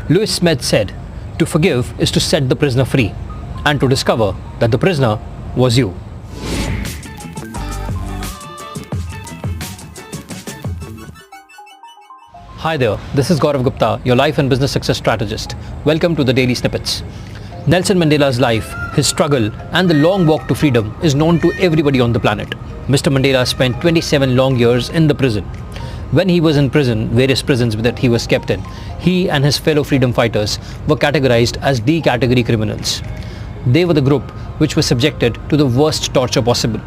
Lewis Smith said, "To forgive is to set the prisoner free, and to discover that the prisoner was you." Hi there, this is Gaurav Gupta, your life and business success strategist. Welcome to the Daily Snippets. Nelson Mandela's life, his struggle, and the long walk to freedom is known to everybody on the planet. Mr. Mandela spent 27 long years in the prison. When he was in prison, various prisons that he was kept in, he and his fellow freedom fighters were categorized as D category criminals. They were the group which was subjected to the worst torture possible.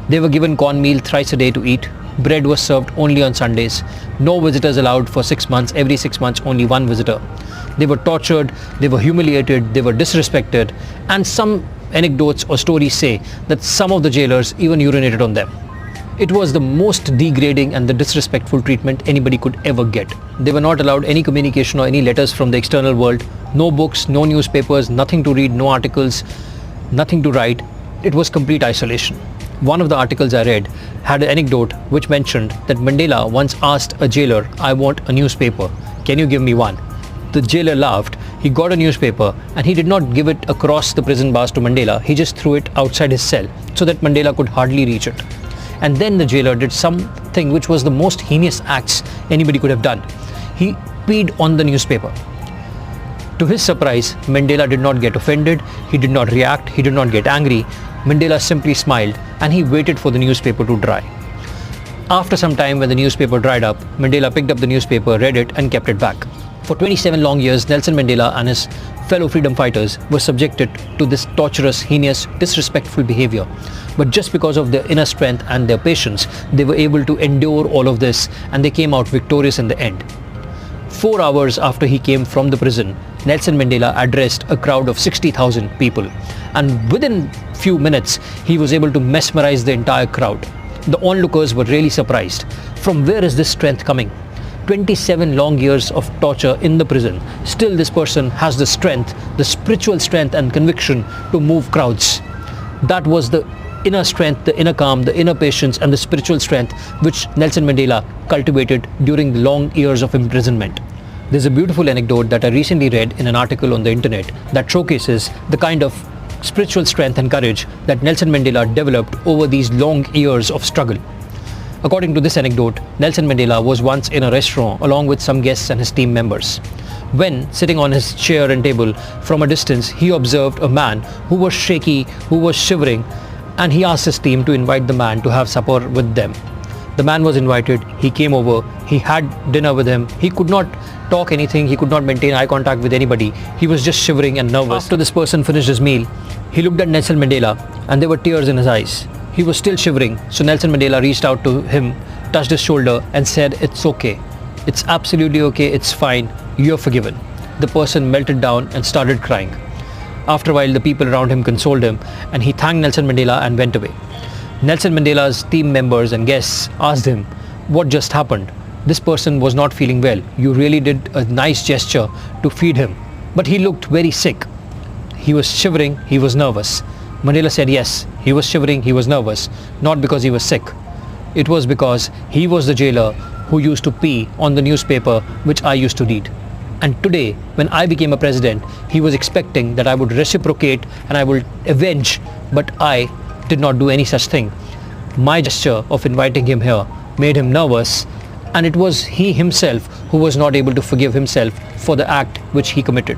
They were given cornmeal thrice a day to eat. Bread was served only on Sundays. No visitors allowed for 6 months. Every 6 months, only one visitor. They were tortured, they were humiliated, they were disrespected, and some anecdotes or stories say that some of the jailers even urinated on them. It was the most degrading and the disrespectful treatment anybody could ever get. They were not allowed any communication or any letters from the external world. No books, no newspapers, nothing to read, no articles, nothing to write. It was complete isolation. One of the articles I read had an anecdote which mentioned that Mandela once asked a jailer, "I want a newspaper. Can you give me one?" The jailer laughed. He got a newspaper and he did not give it across the prison bars to Mandela. He just threw it outside his cell so that Mandela could hardly reach it. And then the jailer did something which was the most heinous acts anybody could have done. He peed on the newspaper. To his surprise, Mandela did not get offended, he did not react, he did not get angry. Mandela simply smiled and he waited for the newspaper to dry. After some time, when the newspaper dried up, Mandela picked up the newspaper, read it and kept it back. For 27 long years, Nelson Mandela and his fellow freedom fighters were subjected to this torturous, heinous, disrespectful behavior. But just because of their inner strength and their patience, they were able to endure all of this and they came out victorious in the end. 4 hours after he came from the prison, Nelson Mandela addressed a crowd of 60,000 people. And within few minutes, he was able to mesmerize the entire crowd. The onlookers were really surprised. From where is this strength coming? 27 long years of torture in the prison. Still this person has the strength, the spiritual strength and conviction to move crowds. That was the inner strength, the inner calm, the inner patience and the spiritual strength which Nelson Mandela cultivated during the long years of imprisonment. There's a beautiful anecdote that I recently read in an article on the internet that showcases the kind of spiritual strength and courage that Nelson Mandela developed over these long years of struggle. According to this anecdote, Nelson Mandela was once in a restaurant along with some guests and his team members. When sitting on his chair and table, from a distance, he observed a man who was shaky, who was shivering, and he asked his team to invite the man to have supper with them. The man was invited, he came over, he had dinner with him, he could not talk anything, he could not maintain eye contact with anybody, he was just shivering and nervous. After this person finished his meal, he looked at Nelson Mandela and there were tears in his eyes. He was still shivering, so Nelson Mandela reached out to him, touched his shoulder and said, "It's okay, it's absolutely okay, it's fine, you're forgiven." The person melted down and started crying. After a while, the people around him consoled him and he thanked Nelson Mandela and went away. Nelson Mandela's team members and guests asked him, "What just happened? This person was not feeling well. You really did a nice gesture to feed him." But he looked very sick. He was shivering, he was nervous. Mandela said yes, he was shivering, he was nervous, not because he was sick. It was because he was the jailer who used to pee on the newspaper which I used to read. And today, when I became a president, he was expecting that I would reciprocate and I would avenge, but I did not do any such thing. My gesture of inviting him here made him nervous, and it was he himself who was not able to forgive himself for the act which he committed.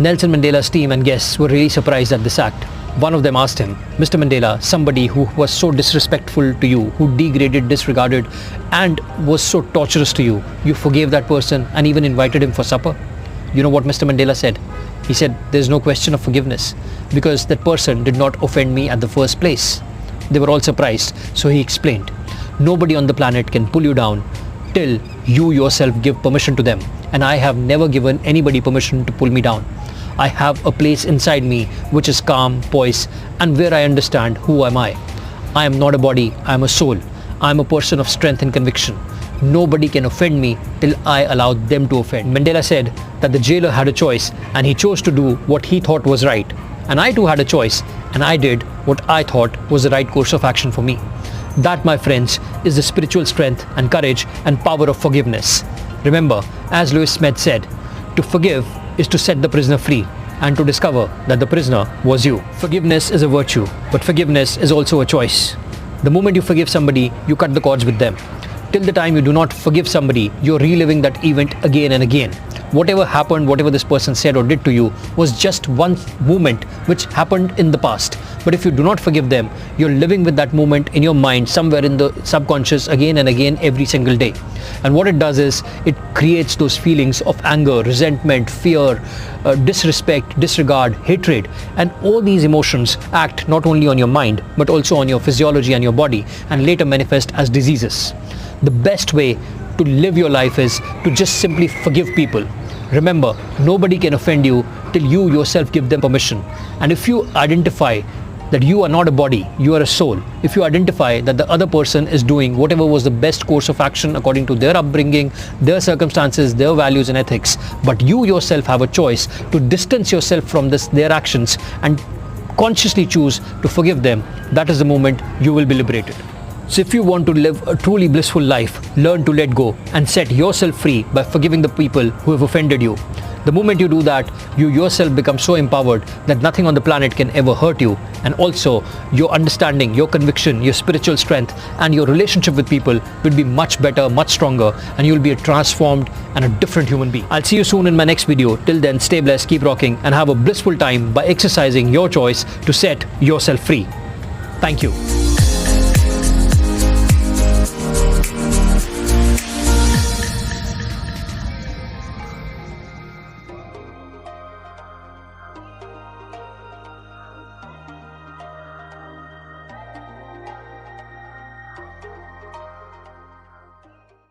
Nelson Mandela's team and guests were really surprised at this act. One of them asked him, "Mr. Mandela, somebody who was so disrespectful to you, who degraded, disregarded and was so torturous to you, you forgave that person and even invited him for supper?" You know what Mr. Mandela said? He said, "There's no question of forgiveness because that person did not offend me at the first place." They were all surprised, so he explained, "Nobody on the planet can pull you down till you yourself give permission to them, and I have never given anybody permission to pull me down. I have a place inside me which is calm, poised, and where I understand who am I. I am not a body, I am a soul. I am a person of strength and conviction. Nobody can offend me till I allow them to offend." Mandela said that the jailer had a choice and he chose to do what he thought was right. And I too had a choice and I did what I thought was the right course of action for me. That, my friends, is the spiritual strength and courage and power of forgiveness. Remember, as Lewis Smith said, To forgive is to set the prisoner free and to discover that the prisoner was you. Forgiveness is a virtue, but forgiveness is also a choice. The moment you forgive somebody, you cut the cords with them. Till the time you do not forgive somebody, you're reliving that event again and again. Whatever happened, whatever this person said or did to you was just one moment which happened in the past. But if you do not forgive them, you're living with that moment in your mind somewhere in the subconscious again and again every single day. And what it does is it creates those feelings of anger, resentment, fear, disrespect, disregard, hatred, and all these emotions act not only on your mind but also on your physiology and your body and later manifest as diseases. The best way to live your life is to just simply forgive people. Remember, nobody can offend you till you yourself give them permission. And if you identify that you are not a body, you are a soul. If you identify that the other person is doing whatever was the best course of action according to their upbringing, their circumstances, their values and ethics, but you yourself have a choice to distance yourself from their actions and consciously choose to forgive them, that is the moment you will be liberated. So if you want to live a truly blissful life, learn to let go and set yourself free by forgiving the people who have offended you. The moment you do that, you yourself become so empowered that nothing on the planet can ever hurt you. And also, your understanding, your conviction, your spiritual strength and your relationship with people will be much better, much stronger, and you'll be a transformed and a different human being. I'll see you soon in my next video. Till then, stay blessed, keep rocking, and have a blissful time by exercising your choice to set yourself free. Thank you.